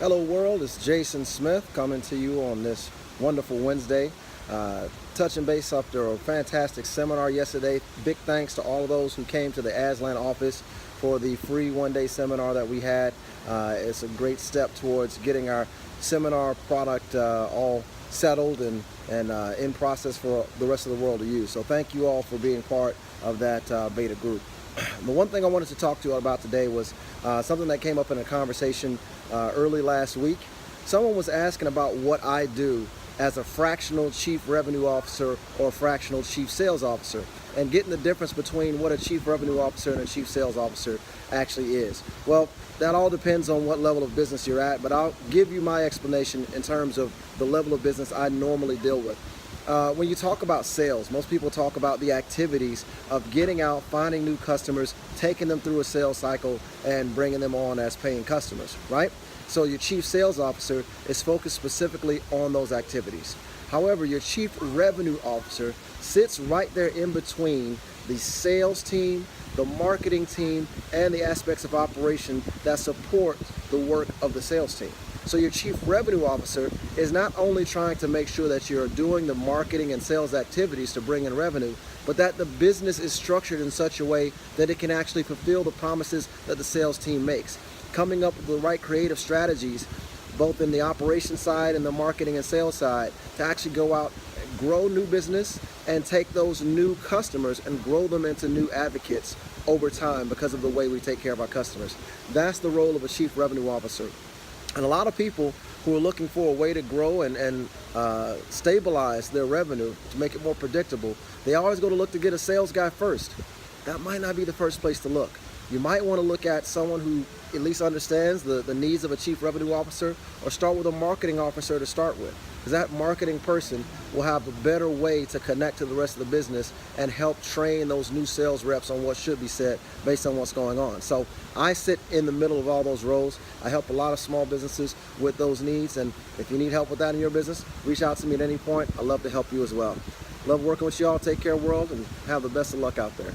Hello world, it's Jason Smith coming to you on this wonderful Wednesday. Touching base after a fantastic seminar yesterday. Big thanks to all of those who came to the Aslan office for the free one-day seminar that we had. It's a great step towards getting our seminar product all settled and in process for the rest of the world to use. So thank you all for being part of that beta group. The one thing I wanted to talk to you about today was something that came up in a conversation early last week. Someone was asking about what I do as a fractional chief revenue officer or fractional chief sales officer, and getting the difference between what a chief revenue officer and a chief sales officer actually is. Well, that all depends on what level of business you're at, but I'll give you my explanation in terms of the level of business I normally deal with. When you talk about sales, most people talk about the activities of getting out, finding new customers, taking them through a sales cycle, and bringing them on as paying customers, right? So your chief sales officer is focused specifically on those activities. However, your chief revenue officer sits right there in between the sales team, the marketing team, and the aspects of operation that support the work of the sales team. So your chief revenue officer is not only trying to make sure that you're doing the marketing and sales activities to bring in revenue, but that the business is structured in such a way that it can actually fulfill the promises that the sales team makes. Coming up with the right creative strategies, both in the operation side and the marketing and sales side, to actually go out, grow new business, and take those new customers and grow them into new advocates over time because of the way we take care of our customers. That's the role of a chief revenue officer. And a lot of people who are looking for a way to grow and stabilize their revenue to make it more predictable, they always go to look to get a sales guy first. That might not be the first place to look. You might want to look at someone who at least understands the needs of a chief revenue officer, or start with a marketing officer to start with, because that marketing person will have a better way to connect to the rest of the business and help train those new sales reps on what should be said based on what's going on. So I sit in the middle of all those roles. I help a lot of small businesses with those needs, and if you need help with that in your business, reach out to me at any point. I'd love to help you as well. Love working with y'all. Take care, world, and have the best of luck out there.